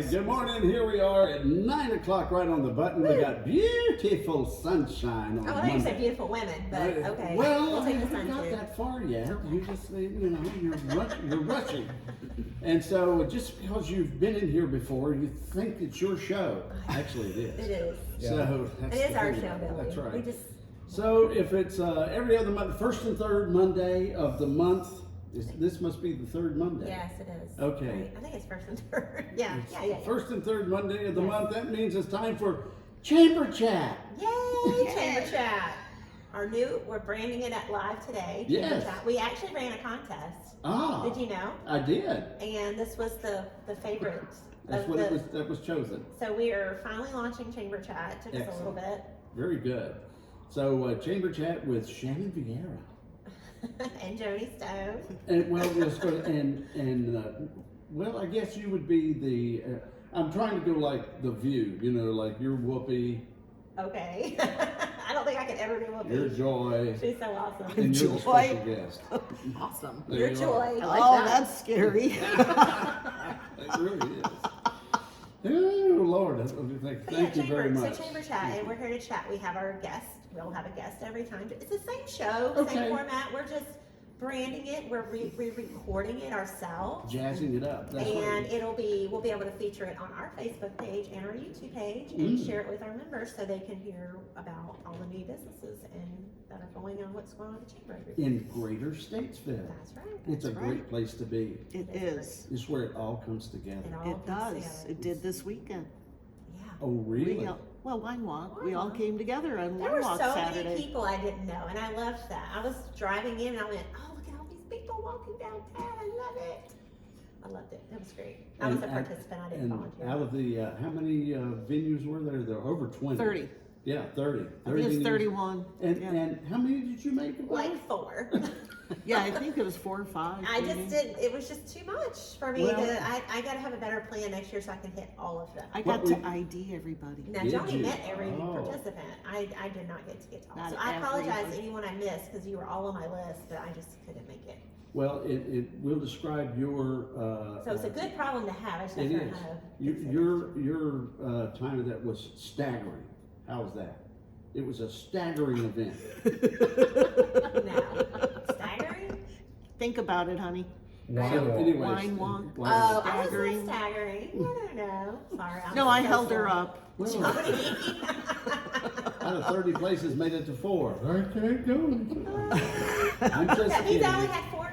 right, good morning. Here we are at 9 o'clock, right on the button. We got beautiful sunshine on Oh, I think you said Monday. beautiful women, but okay. Well, we'll I take the haven't sun got too. that far yet. You just, you're rushing. And so, just because you've been in here before, you think it's your show. Actually, it is. It is. So It that's is the our thing show, about it. Billy. That's right. We just So if it's every other month, first and third Monday of the month, this must be the third Monday. yes, it is. Okay. Right. I think it's first and third. Yeah. First and third Monday of the Yes. month. That means it's time for Chamber Chat. Yay! Chamber chat. We're branding it at live today. Chamber Yes. chat. We actually ran a contest. Ah, Did you know? I did. And this was the favorite. That's of what the, that was chosen. So we are finally launching Chamber Chat. It took us a little bit. Very good. So Chamber Chat with Shannon Vieira. And Joni Stone. And well, let's go well, I guess you would be the. I'm trying to go like the View. Like you're Whoopi. Okay. I don't think I could ever do Whoopi. You're Joy. She's so awesome. And you're the Joy. special guest. Awesome. There You're you Joy. are. I like Oh, that. that's scary. It really is. Oh Lord, thank you very much. So Chamber Chat, and we're here to chat. We have our guest. We'll have a guest every time. It's the same show, Okay. same format. We're just branding it. We're re-recording it ourselves. Jazzing it up. That's And right. we'll be able to feature it on our Facebook page and our YouTube page and share it with our members so they can hear about all the new businesses and that are going on, what's going on at the Chamber. In Greater Statesville. That's right. It's a That's great right. place to be. It is. It's where it all comes together. It all It comes does. together. It did this weekend. Yeah. Oh, really? Wine Walk. Wine We all Walk. came together on There Wine were Walk so Saturday. many people I didn't know, and I loved that. I was driving in and I went, oh, look at all these people walking downtown. I love it. I loved it. It was great. I was a participant. I didn't And volunteer. out of the, how many venues were there? There were over 20. 30. Yeah, 30. I think it's venues. 31. And, yeah. and how many did you make? About? Like 4. Yeah, I think it was 4 or 5. I maybe. just didn't. It was just too much for me Well- to. I got to have a better plan next year so I can hit all of them. I What got we- to ID everybody. Now, Did Johnny you? met every Oh. participant. I did not get to all. Not So I apologize to everybody. anyone I missed because you were all on my list, but I just couldn't make it. Well, it will describe your. So it's a good problem to have. I just have It to learn is. how to fix it. Your time of that was staggering. How was that? It was a staggering event. Now, staggering. Think about it, honey. So anyways, Wine walk. Oh, I was not Staggering. staggering. No. Sorry. I'm No, I so held her sorry. up. Well, Johnny. out of 30 places, made it to 4. I can't go. I'm just That means kidding. I only had four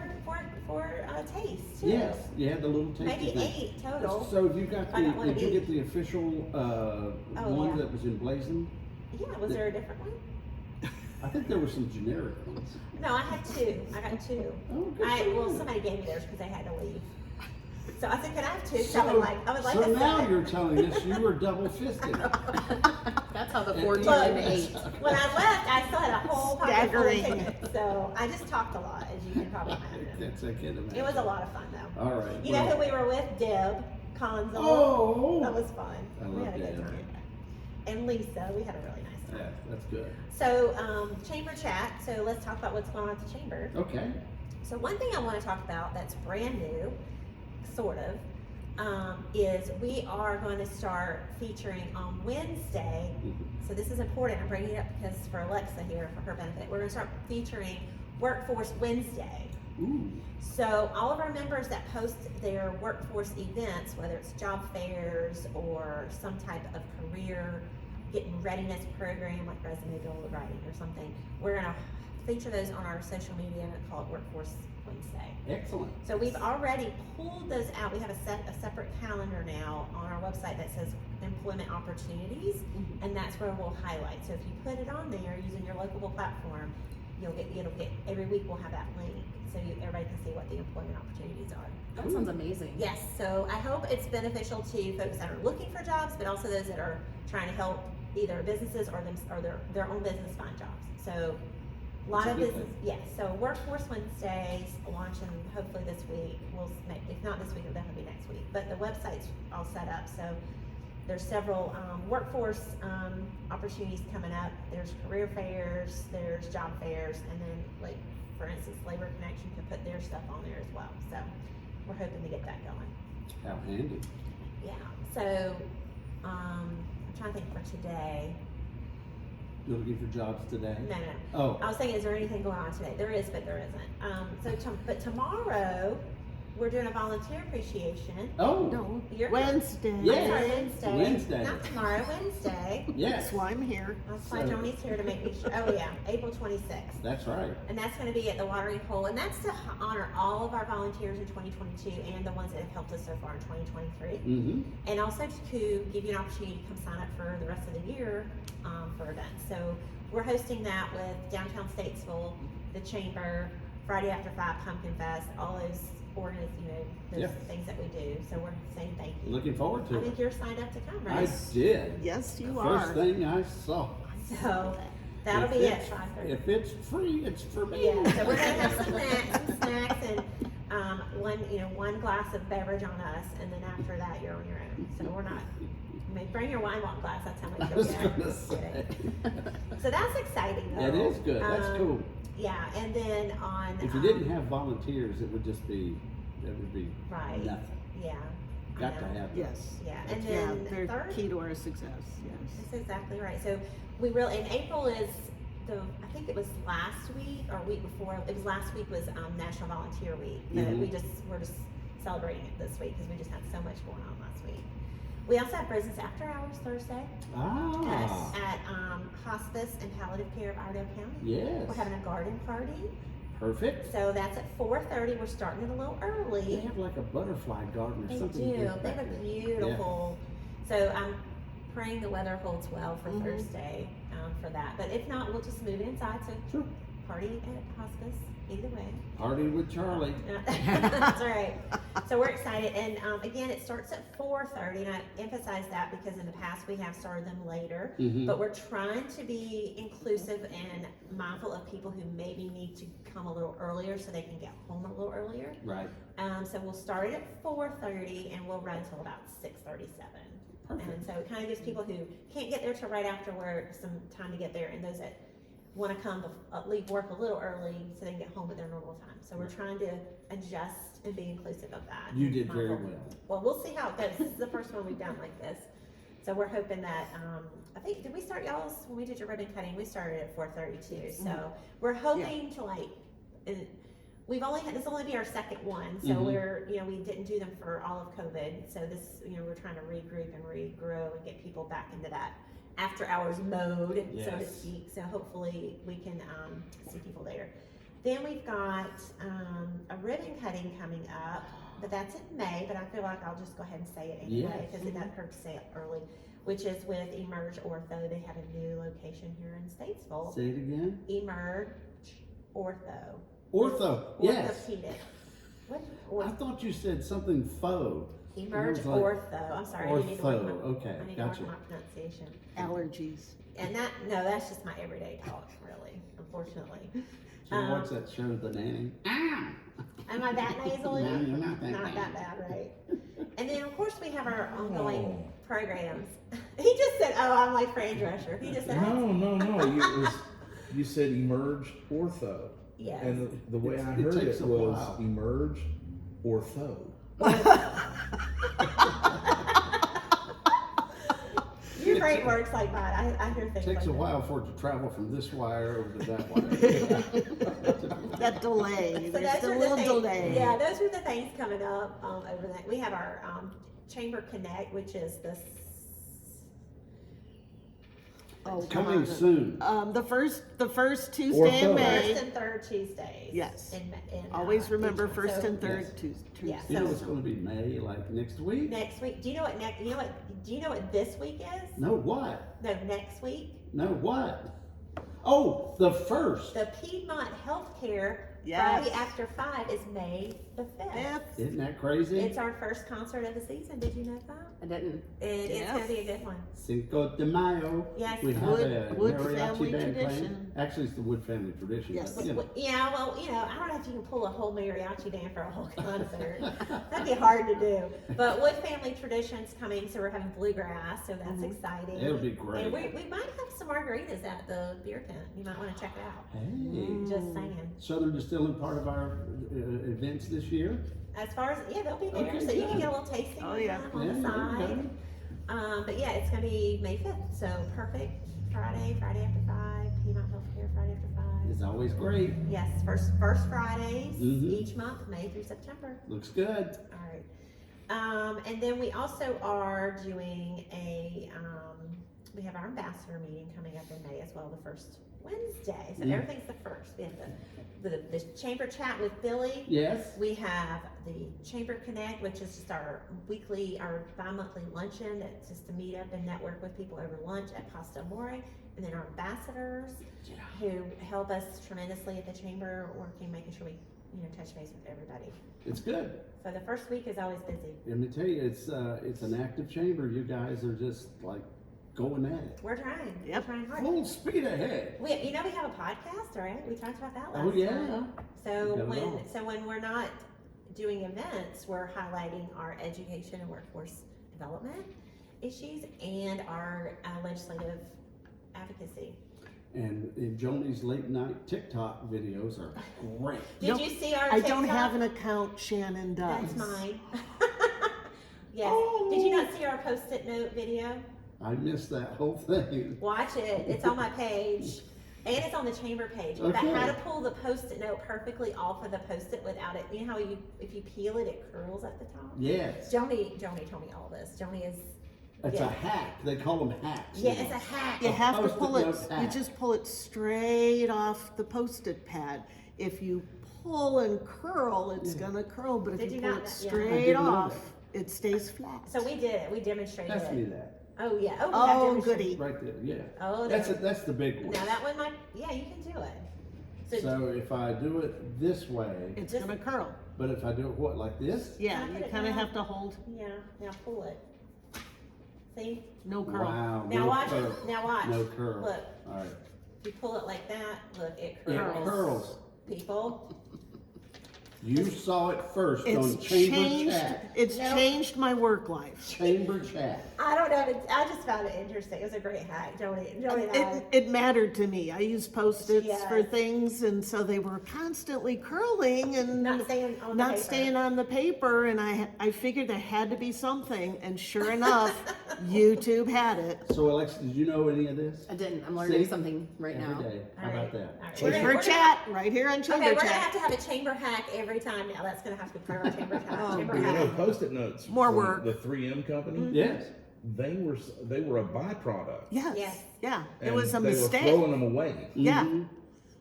tastes too. Yes, you had the little tasty Maybe thing. 8 total. So you got I got one did of you each. get the official one yeah. that was emblazoned? Yeah, was there a different one? I think there were some generic ones. No, I had 2. I got 2. Oh, good for you. Somebody gave me theirs because they had to leave. So I said, could I have 2? So, I would like so a now set. you're telling us you were double fisted. That's how the And- 4 But turned 8. when I left, I still had a whole pocket full of Staggering. tickets. So I just talked a lot, as you can probably imagine. That's I can't imagine. It was a lot of fun, though. All right. You know who we were with? Deb Conzel. Oh. That was fun. I We love had a good Deb. time. And Lisa, we had a really nice Yeah, time. that's good. So, Chamber Chat. So let's talk about what's going on at the Chamber. Okay. So one thing I want to talk about that's brand new, sort of, is we are going to start featuring on Wednesday. So this is important. I'm bringing it up because for Alexa here, for her benefit, we're going to start featuring Workforce Wednesday. Ooh. So all of our members that post their workforce events, whether it's job fairs or some type of career getting readiness program like resume builder writing or something, we're going to feature those on our social media and call it Workforce Wednesday. Excellent. So we've already pulled those out. We have a separate calendar now on our website that says employment opportunities, and that's where we'll highlight. So if you put it on there using your local platform, it'll get every week we'll have that link so everybody can see what the employment opportunities are. That sounds amazing. Yes, so I hope it's beneficial to folks that are looking for jobs, but also those that are trying to help either businesses or their own business find jobs. So a lot That's of a good business, yes. So Workforce Wednesdays launching hopefully this week. We'll make, if not this week, it'll definitely be next week. But the website's all set up. So there's several workforce opportunities coming up. There's career fairs, there's job fairs, and then like for instance, Labor Connection can put their stuff on there as well. So we're hoping to get that going. How handy. Yeah. So, I'm trying to think for today. You're looking for jobs today? No. Oh, I was saying, is there anything going on today? There is, but there isn't. But tomorrow, we're doing a volunteer appreciation. oh, No, You're- Wednesday. I'm Yeah. sorry, Wednesday. Wednesday. Not tomorrow, Wednesday. yes, That's why I'm here. That's why So- Johnny's here to make me sure. Oh yeah, April 26th. that's right. And that's going to be at the Watering Hole, and that's to honor all of our volunteers in 2022 and the ones that have helped us so far in 2023. Mm-hmm. And also to give you an opportunity to come sign up for the rest of the year for events. So we're hosting that with Downtown Statesville, the Chamber, Friday After 5, Pumpkin Fest, all those those Yeah. things that we do. So we're saying thank you. Looking forward to I it. think you're signed up to come, I right? did. Yes, you First are. thing I saw. So that'll If be at it's- 5:30. If it's free, it's for me. Yeah, so we're gonna have some snacks and one glass of beverage on us, and then after that you're on your own. So we're not. Bring your wine walk glass. That's how much I you'll was get. gonna Just say. kidding. So that's exciting. That Though. is good. That's Um, cool. Yeah, and then on. If you didn't have volunteers, it would just be, it would be Right. nothing. Yeah. I Got to know. have them. Yes. Yeah, and Yeah, then they're third. key to our success, yes. That's exactly right. So we really, and April is I think it was last week or week before, it was last week was National Volunteer Week. But Mhm. we're just celebrating it this week because we just had so much going on last week. We also have Business After Hours Thursday Ah, at Hospice and Palliative Care of Iredell County. yes. We're having a garden party. Perfect. So that's at 4:30. We're starting it a little They early. have like a butterfly garden or They something. do. big They back look there. beautiful. So I'm praying the weather holds well for Mhm. Thursday for that. But if not, we'll just move it inside. So Sure. party at hospice either way. Party with Charlie. That's all right. So we're excited, and again, it starts at 4:30, and I emphasize that because in the past we have started them later. Mhm. But we're trying to be inclusive and mindful of people who maybe need to come a little earlier so they can get home a little earlier. Right. So we'll start it at 4:30 and we'll run until about 6:37. Perfect. And so it kind of gives people who can't get there till right after work some time to get there, and those that want to come leave work a little early so they can get home at their normal time. So we're trying to adjust and be inclusive of that. You did very Mindful. well. Well, we'll see how it goes. This is the first one we've done like this. So we're hoping that, I think, did we start y'all's, when we did your ribbon cutting, we started at 4:30 too. So we're hoping to and we've only had, this will only be our second one. So Mhm. we're, we didn't do them for all of COVID. So this, we're trying to regroup and regrow and get people back into that after hours mode, so to Yes. speak. So hopefully we can, see people there. Then we've got, a ribbon cutting coming up. But that's in May, but I feel like I'll just go ahead and say it anyway, Yes. because it doesn't hurt to say it early, which is with Emerge Ortho. They have a new location here in Statesville. Say it again. Emerge Ortho. Ortho. Yes. Orthopedic. What? I thought you said something faux. Emerge It was like Ortho. I'm sorry. I need to work Ortho. my, Okay. I need to work Gotcha. my pronunciation. Allergies. And that's just my everyday talk, really, unfortunately. Did you watch that show, The Nanny? Ah! Am I that nasally? No, you're not that Not bad. that bad, right? And then, of course, we have our ongoing programs. He just said, "Oh, I'm like Fran Drescher." He just said, No. You said Emerge Ortho. "Yes." And the way I It heard takes it a was while. Emerge Ortho. Your brain works like mine. I hear It things. takes like a that. while for it to travel from this wire over to that wire. That delay, So there's those a are the little things, delay. yeah, those are the things coming up over that. We have our Chamber Connect, which is this. Oh, come Coming on. soon. The first Tuesday in Ortho. May. First and third Tuesdays. Yes. In Always each remember month. first So and third Yes. Tuesday. Yeah, You know so- it's going to be May, like next week? next week. Do you know what Do you know what this week is? No, what? No, next week. No, what? Oh, the first. The Piedmont Healthcare Yes. Friday After 5 is May the 5th. Fifth. Isn't that crazy? It's our first concert of the season. Did you know that? I didn't. And it's Yes. going to be a good one. Cinco de Mayo. Yes. We have Wood- a Wood mariachi family band tradition. playing. Actually, it's the Wood family tradition. Yes. But, you know. Yeah, well, I don't know if you can pull a whole mariachi band for a whole concert. That'd be hard to do. But Wood Family Traditions coming, so we're having bluegrass, so that's exciting. It'll be great. And we might have some margaritas at the beer tent. You might want to check it out. Hey. Just saying. Southern Distilling part of our events this year. As far as, they'll be there, Okay, so you can good. get a little tasting Oh, with yeah. them on the Yeah, side. okay. But yeah, it's gonna be May 5th, so perfect Friday after 5, Piedmont Healthcare Friday after 5. It's always great. Yes, first Fridays Mhm. each month, May through September. Looks good. All right. And then we also are doing we have our ambassador meeting coming up in May as well, the first Wednesday. So everything's the first. We have the chamber chat with Billy. Yes. We have the Chamber Connect, which is just our bi-monthly luncheon. That's just to meet up and network with people over lunch at Pasta Amore. And then our ambassadors who help us tremendously at the chamber, making sure we, touch base with everybody. It's good. So the first week is always busy. Let me tell you, it's an active chamber. You guys are just like going at it. We're trying. Yep. We're trying hard. Full speed ahead. We have a podcast, right? We talked about that last Oh yeah. time. So Got it all. when we're not doing events, we're highlighting our education and workforce development issues and our legislative advocacy. And Joni's late night TikTok videos are great. Did Nope. you see our I TikTok? don't have an account, Shannon does. That's mine. Yes. Oh. Did you not see our post-it note video? I missed that whole thing. Watch it. It's on my page. And it's on the chamber page. But Okay. how to pull the post-it note perfectly off of the post-it without it. You know how if you peel it, it curls at the top? Yes. Joni told me all this. Joni is, It's yeah. a hack. They call them hacks. Yeah, it's a hack. You have to Post-it pull it, note you hack. just pull it straight off the Post-it pad. If you pull and curl, it's gonna curl, but if Did you you pull not- it yeah. I straight didn't know off, it stays flat. So we did it. We demonstrated Pass me it. that. Oh, yeah. Oh, we have Oh, demonstrated- goody. Right there. Yeah. Oh, That's there. that's the big one. Now that one might, yeah, you can do it. So if I do it this way, It's Just- gonna curl. but if I do it what, like this? Yeah, Can I you put it kinda down? have to hold, Yeah, now pull it. See? no curl. Wow. Now no watch curl. it. Now watch. No curl. Look, All right. if you pull it like that, look, it It curls. curls. People. You saw it first It's on Chamber changed, Chat. it's No. changed my work life. Chamber Chat. I don't know. I just found it interesting. It was a great hack. Joni and I. It mattered to me. I used Post-its for Yes. things, and so they were constantly curling and Not staying on the not paper. staying on the paper. And I figured there had to be something, and sure enough, YouTube had it. So Alexa, did you know any of this? I didn't. I'm learning See? something right now. Every day. How All about right. that? All right. Chamber We're gonna- Chat, right here on Chamber Okay, we're gonna Chat. have to have a chamber hack every time now. That's gonna have to be part of our chamber hack. Oh, chamber You know, hack. Post-it notes. More from work. The 3M company. Yes. They were a byproduct. Yes, Yes. yeah, it And was a they mistake. were throwing them away, Yeah, Mhm.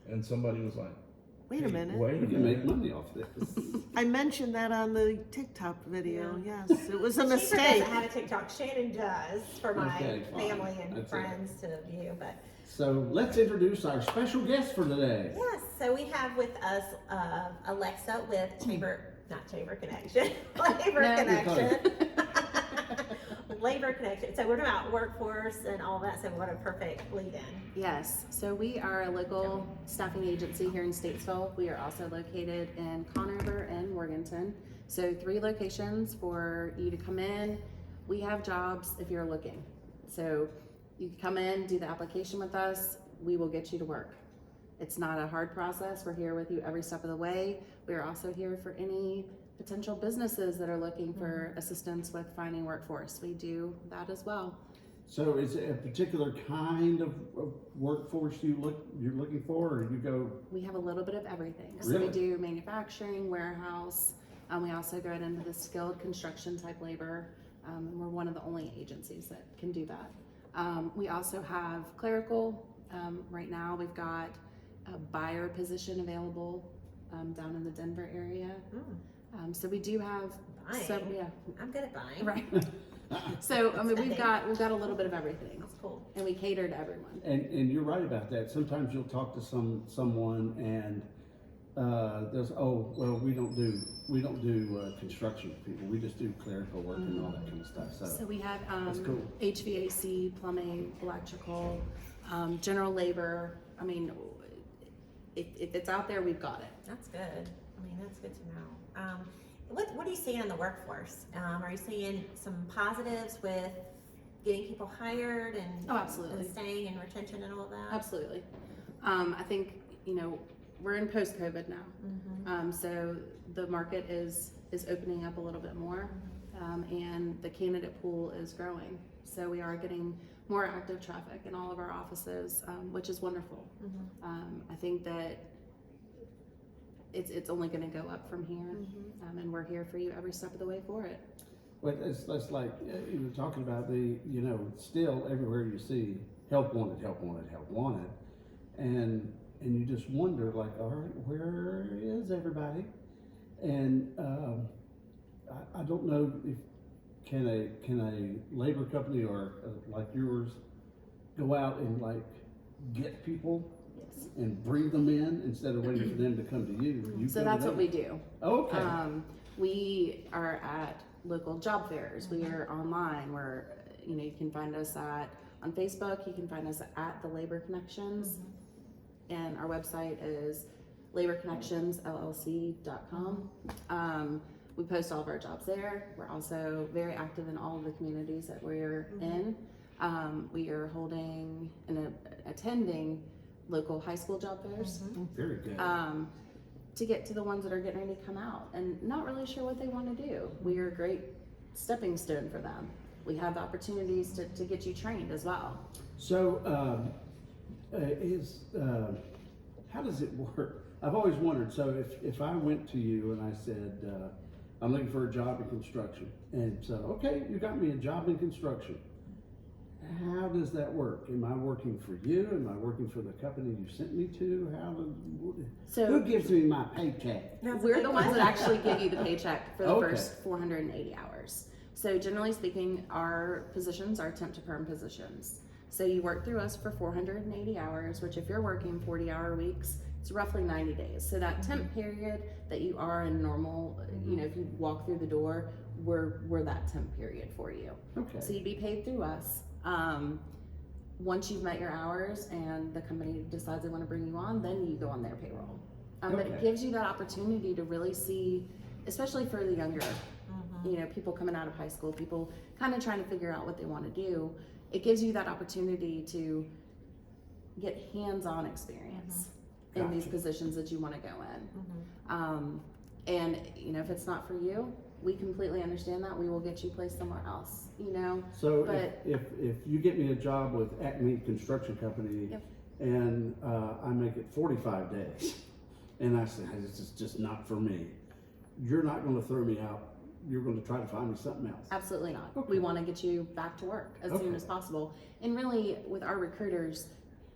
and somebody was like, wait a "Hey, minute. Wait a You can make minute. money off this. I mentioned that on the TikTok video. Yeah. Yes, it was a Chamber mistake. doesn't have a TikTok. Shannon does for my Okay, fine. family and That's it. friends to view. But So let's introduce our special guest for today. yes, so we have with us Alexa with not Chamber Connection, Labor No. Connection. Labor Connection. So we're talking about workforce and all that. So what a perfect lead in. Yes. So we are a local staffing agency here in Statesville. We are also located in Conover and Morganton. So 3 locations for you to come in. We have jobs if you're looking. So you can come in, do the application with us. We will get you to work. It's not a hard process. We're here with you every step of the way. We are also here for any potential businesses that are looking for assistance with finding workforce. We do that as well. So is it a particular kind of workforce you're looking for, or you go? We have a little bit of everything. So Really? we do manufacturing, warehouse. We also go into the skilled construction type labor. And we're one of the only agencies that can do that. We also have clerical. Right now we've got a buyer position available down in the Denver area. So we do have some, Buying. yeah, I'm good at buying. right. So I mean we've got a little bit of everything, That's cool. and we cater to everyone. And you're right about that. Sometimes you'll talk to someone and there's we don't do construction people. We just do clerical work and all that kind of stuff. So we have That's cool. HVAC, plumbing, electrical, general labor. I mean, if it's out there, we've got it. That's good. I mean, that's good to know. What are you seeing in the workforce? Are you seeing some positives with getting people hired and, Oh, absolutely. and staying and retention and all of that? Absolutely. I think, we're in post-COVID now. So the market is opening up a little bit more. and the candidate pool is growing. So we are getting more active traffic in all of our offices, which is wonderful. I think that it's only going to go up from here, and we're here for you every step of the way for it. But it's like, you were talking about still everywhere you see help wanted, help wanted, help wanted. And you just wonder, like, all right, where is everybody? And I don't know if can a labor company or like yours go out and like get people Yes. and bring them in instead of waiting for them to come to you? You So go to that's what them? we do. Okay. We are at local job fairs. We are online. We're, you can find us on Facebook. You can find us at the Labor Connections, and our website is laborconnectionsllc.com. We post all of our jobs there. We're also very active in all of the communities that we're in. We are holding and attending local high school job fairs. Very good. To get to the ones that are getting ready to come out and not really sure what they want to do. We are a great stepping stone for them. We have opportunities to get you trained as well. So, how does it work? I've always wondered, so if I went to you and I said, I'm looking for a job in construction, and so, okay, you got me a job in construction. How does that work? Am I working for you? Am I working for the company you sent me to? So who gives me my paycheck? we're the ones that actually give you the paycheck for the Okay. first 480 hours. So generally speaking, our positions are temp to perm positions. So you work through us for 480 hours, which if you're working 40-hour weeks, it's roughly 90 days. So that temp period that you are in normal, if you walk through the door, we're that temp period for you. Okay. So you'd be paid through us. Once you've met your hours and the company decides they want to bring you on, then you go on their payroll. But it Okay. gives you that opportunity to really see, especially for the younger, people coming out of high school, people kind of trying to figure out what they want to do. It gives you that opportunity to get hands-on experience in these Gotcha. positions that you want to go in. And if it's not for you, we completely understand that. We will get you placed somewhere else, So But- if you get me a job with Acme Construction Company, Yep. and I make it 45 days, and I say, hey, this is just not for me, you're not gonna throw me out, you're gonna try to find me something else. Absolutely not. Okay. We want to get you back to work as soon Okay. as possible. And really, with our recruiters,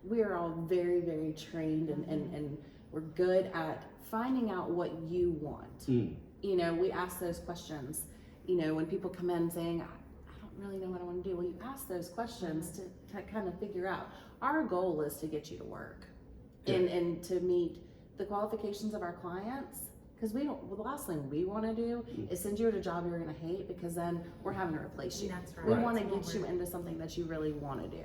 we are all very, very trained and we're good at finding out what you want. Mm. We ask those questions. When people come in saying, I don't really know what I want to do. Well, you ask those questions to kind of figure out. Our goal is to get you to work Good. and to meet the qualifications of our clients. Because the last thing we want to do is send you to a job you're going to hate, because then we're having to replace you. That's right. We Right. want to That's get what you we're- into something that you really want to do.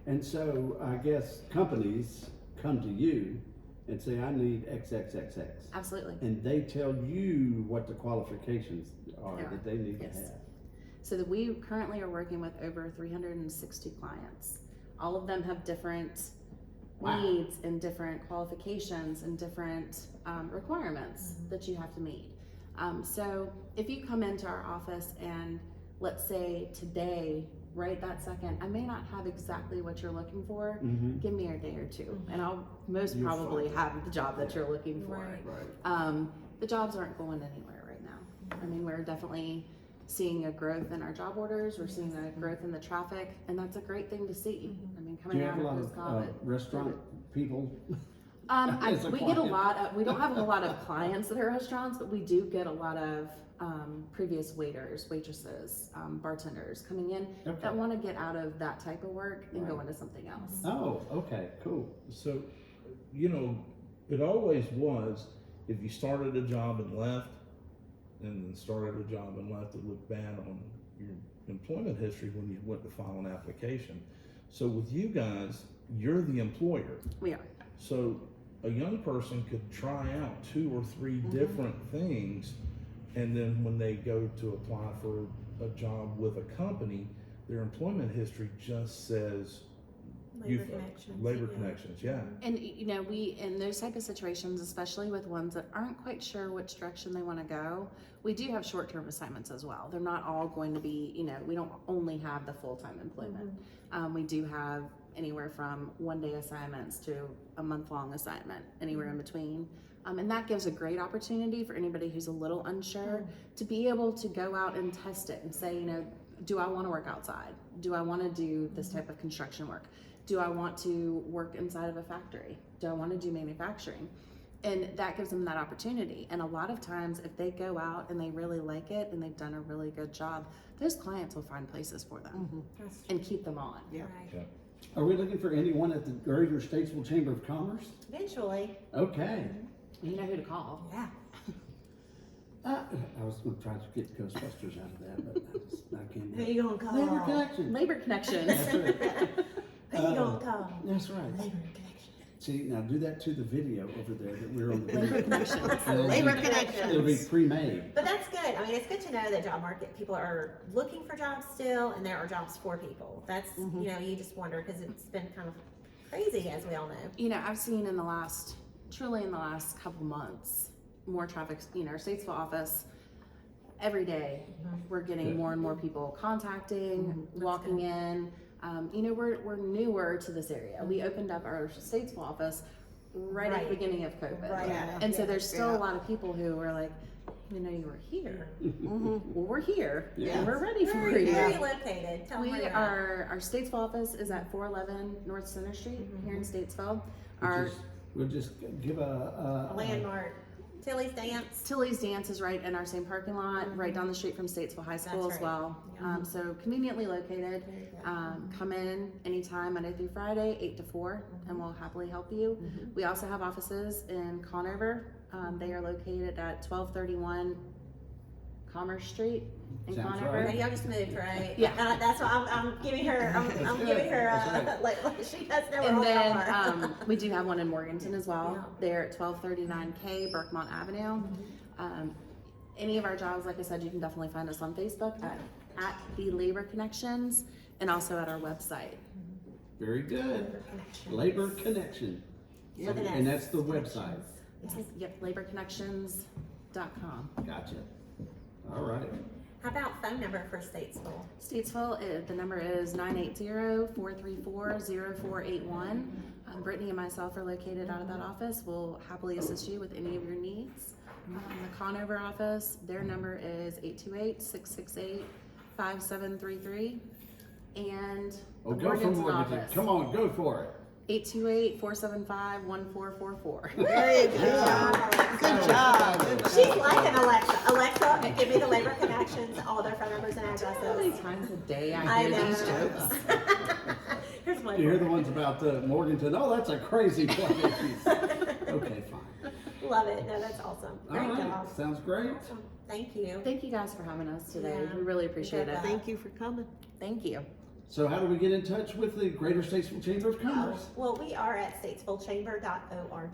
And so I guess companies come to you and say, I need XXXX. Absolutely. And they tell you what the qualifications are They are. that they need Yes. to have. So that we currently are working with over 360 clients. All of them have different Wow. needs and different qualifications and different requirements that you have to meet. So if you come into our office and let's say today, right that second, I may not have exactly what you're looking for. Mm-hmm. Give me a day or two, and I'll most You'll probably find it. have the job that you're looking for. Right. Right. The jobs aren't going anywhere right now. I mean, we're definitely seeing a growth in our job orders. We're seeing a growth in the traffic, and that's a great thing to see. I mean, Do coming you out have a lot of of post-COVID. restaurant people? as a We get a client? lot of, we don't have a lot of clients that are restaurants, but we do get a lot of previous waiters, waitresses, bartenders coming in Okay. that want to get out of that type of work and go Right. into something else. Oh, okay, cool. So, it always was, if you started a job and left, and then started a job and left, it looked bad on your employment history when you went to file an application. So with you guys, you're the employer. We are. So a young person could try out 2 or 3 different things, and then when they go to apply for a job with a company, their employment history just says Labor Connections. Labor yeah. Connections, yeah. And you know, we in those type of situations, especially with ones that aren't quite sure which direction they want to go, we do have short-term assignments as well. They're not all going to be, you know, we don't only have the full-time employment. We do have anywhere from 1-day assignments to a month-long assignment, anywhere in between. And that gives a great opportunity for anybody who's a little unsure to be able to go out and test it and say, you know, do I want to work outside? Do I want to do this type of construction work? Do I want to work inside of a factory? Do I want to do manufacturing? And that gives them that opportunity. And a lot of times, if they go out and they really like it and they've done a really good job, those clients will find places for them That's and keep them on. Yeah. right. Yeah. Are we looking for anyone at the Greater Statesville Chamber of Commerce? Eventually, Okay. You know who to call. yeah. I was gonna try to get Ghostbusters out of that, but I can't. Who you gonna call? Labor Connection. Labor Connections. That's right. Who you gonna call? That's right. Labor Connection. See, now do that to the video over there that we're on the Labor video. Connections. It'll be- Labor It'll be Connections. pre-made. But that's good. I mean, it's good to know that job market people are looking for jobs still, and there are jobs for people. That's you know, you just wonder because it's been kind of crazy, as we all know. You know, I've seen truly in the last couple months, more traffic, you know, our Statesville office, every day, we're getting Good. more and more people contacting, walking in. You know, we're newer to this area. We opened up our Statesville office right at the Right. beginning of COVID. Right. Yeah. And so there's still Yeah. a lot of people who are like, you know, you were here. Well, we're here Yeah. and we're ready for Where you. are you located? Tell them We where you're at. are, our Statesville office is at 411 North Center Street here in Statesville. Our We'll just give A a landmark. Tilly's Dance. Tilly's Dance is right in our same parking lot, right down the street from Statesville High School That's as right. well. So conveniently located. There you go. Come in anytime, Monday through Friday, 8 to 4, and we'll happily help you. We also have offices in Conover. They are located at 1231 Commerce Street in Sounds Conover. right. Okay, y'all just moved, right? Yeah. That's why I'm giving her. I'm That's giving good. her. That's right. Like she does know where And all then y'all are. we do have one in Morganton as well. Yeah. They're at 1239K Berkmont Avenue. Any of our jobs, like I said, you can definitely find us on Facebook at the Labor Connections and also at our website. very good. Connection. Labor Connection. With an And S. that's the website. Yes. Yep, laborconnections.com. Gotcha. All right. How about phone number for Statesville? Statesville, the number is 980-434-0481. Brittany and myself are located out of that office. We'll happily assist you with any of your needs. The Conover office, their number is 828-668-5733. And Oh, the go for Morganton Morganton. office, Come on, go for it. 828-475-1444. There you go. Good job. She's like an Alexa. Alexa, give me the Labor Connections, all their phone numbers and How many addresses. times a day I I hear know. these jokes? Here's one. You hear the for ones about Morganton? Oh, that's a crazy place. Okay, fine. her. Love it. No, that's awesome. All Great right. job. Sounds great. Awesome. Thank you. Thank you guys for having us today. Yeah. We really appreciate You it. bet. Thank you for coming. Thank you. So how do we get in touch with the Greater Statesville Chamber of Oh, Commerce? well, we are at statesvillechamber.org,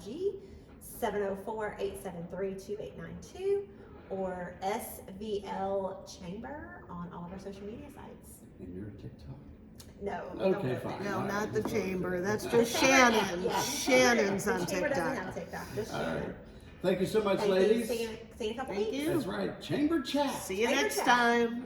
704-873-2892, or SVL Chamber on all of our social media sites. And you're a TikTok. No. Okay, don't go fine. there. No, All right. not the chamber. That's The just chamber- Shannon. yeah, Shannon's on the chamber doesn't TikTok. have TikTok, just All Shannon. right. Thank you so much, Thank you. ladies. See you in a couple Thank weeks. you. That's right. Chamber chat. See you Chamber next chat. time.